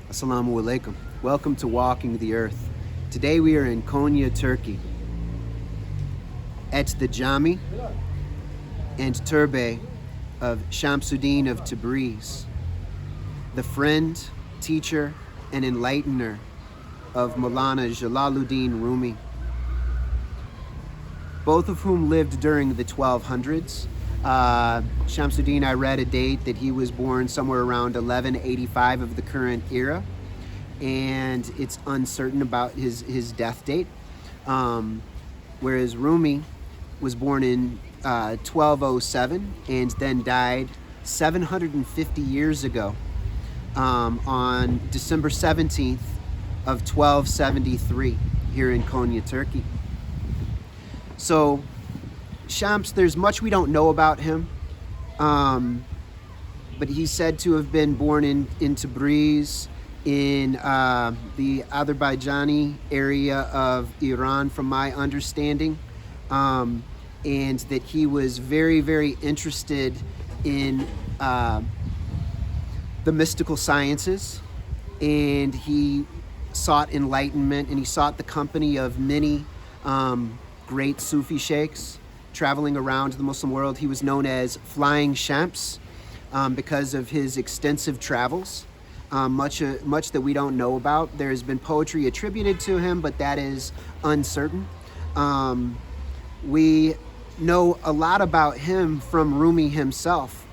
Assalamu alaikum. Welcome to Walking the Earth. Today we are in Konya, Turkey, at the Jami and Turbe of Shamsudeen of Tabriz, the friend, teacher, and enlightener of Maulana Jalaludeen Rumi, both of whom lived during the 1200s. Shamsudeen, I read a date that he was born somewhere around 1185 of the current era, and it's uncertain about his death date. Whereas Rumi was born in 1207 and then died 750 years ago on December 17th of 1273 here in Konya, Turkey. So Shams, there's much we don't know about him, but he's said to have been born in Tabriz in the Azerbaijani area of Iran, from my understanding, and that he was very, very interested in the mystical sciences, and he sought enlightenment, and he sought the company of many great Sufi sheikhs traveling around the Muslim world. He was known as Flying Shams because of his extensive travels, much that we don't know about. There has been poetry attributed to him, but that is uncertain. We know a lot about him from Rumi himself,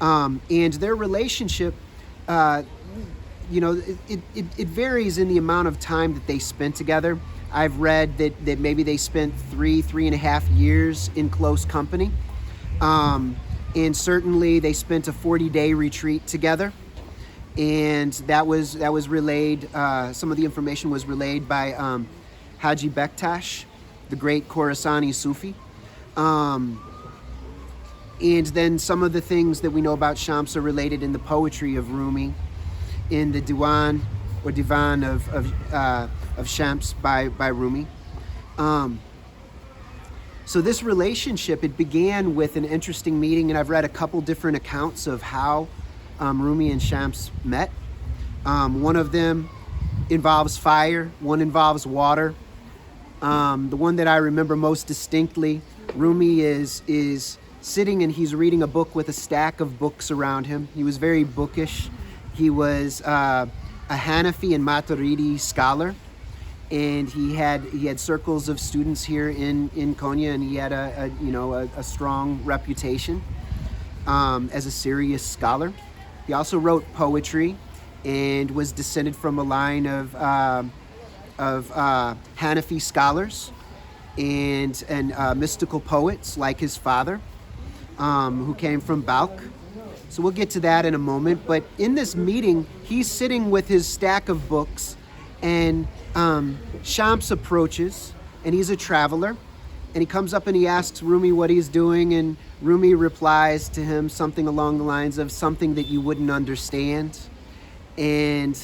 and their relationship, it varies in the amount of time that they spent together. I've read that maybe they spent 3.5 years in close company. And certainly they spent a 40-day retreat together. And that was relayed, some of the information was relayed by Haji Bektash, the great Khorasani Sufi. And then some of the things that we know about Shams are related in the poetry of Rumi, in the Diwan or Divan of Shams by Rumi. So this relationship, it began with an interesting meeting, and I've read a couple different accounts of how Rumi and Shams met. One of them involves fire, one involves water. The one that I remember most distinctly, Rumi is sitting and he's reading a book with a stack of books around him. He was very bookish. He was a Hanafi and Maturidi scholar, and he had circles of students here in Konya, and he had a strong reputation as a serious scholar. He also wrote poetry and was descended from a line of Hanafi scholars and mystical poets like his father, who came from Balkh. So we'll get to that in a moment. But in this meeting, he's sitting with his stack of books, and Shams approaches, and he's a traveler, and he comes up and he asks Rumi what he's doing, and Rumi replies to him something along the lines of something that you wouldn't understand. And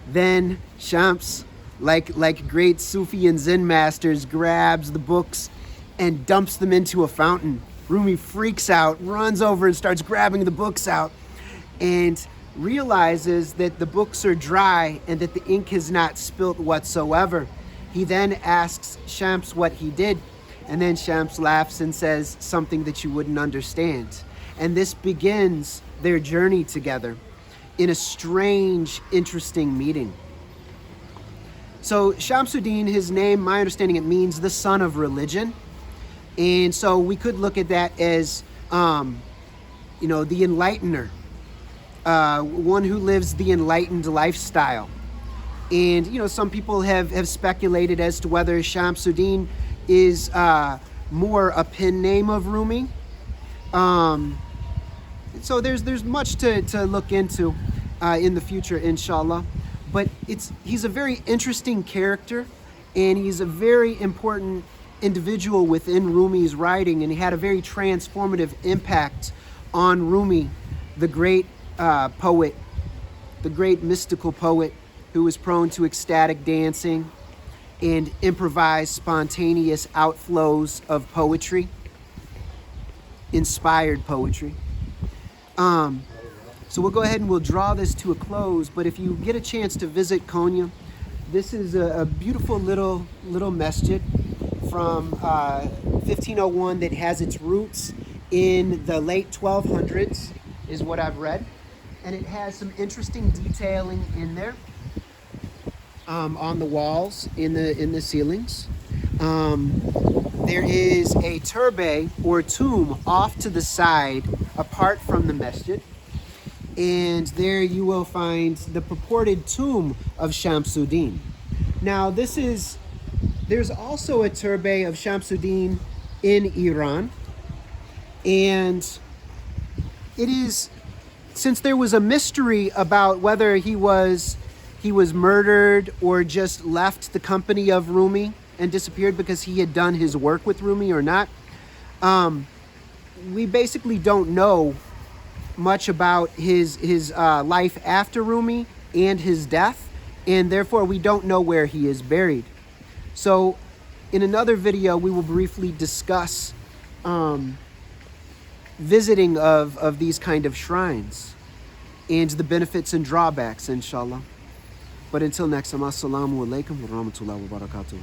then Shams, like great Sufi and Zen masters, grabs the books and dumps them into a fountain. Rumi freaks out, runs over and starts grabbing the books out, and realizes that the books are dry and that the ink has not spilt whatsoever. He then asks Shams what he did, and then Shams laughs and says something that you wouldn't understand. And this begins their journey together in a strange, interesting meeting. So Shamsudeen, his name, my understanding, it means the son of religion. And so we could look at that as, the enlightener, one who lives the enlightened lifestyle. And, some people have speculated as to whether Shamsudeen is more a pen name of Rumi. So there's much to look into in the future, inshallah. But he's a very interesting character, and he's a very important individual within Rumi's writing, and he had a very transformative impact on Rumi, the great poet, the great mystical poet who was prone to ecstatic dancing and improvised spontaneous outflows of poetry, inspired poetry. So we'll go ahead and we'll draw this to a close. But if you get a chance to visit Konya, this is a beautiful little masjid from 1501 that has its roots in the late 1200s, is what I've read. And it has some interesting detailing in there, on the walls, in the ceilings. There is a turbe or tomb off to the side apart from the masjid. And there you will find the purported tomb of Shamsudeen. Now there's also a turbe of Shamsudeen in Iran. And it is, since there was a mystery about whether he was murdered or just left the company of Rumi and disappeared because he had done his work with Rumi or not, we basically don't know much about his life after Rumi and his death, and therefore we don't know where he is buried. So in another video we will briefly discuss visiting of these kind of shrines and the benefits and drawbacks, inshallah. But until next time, assalamu alaikum wa rahmatullahi wa barakatuh.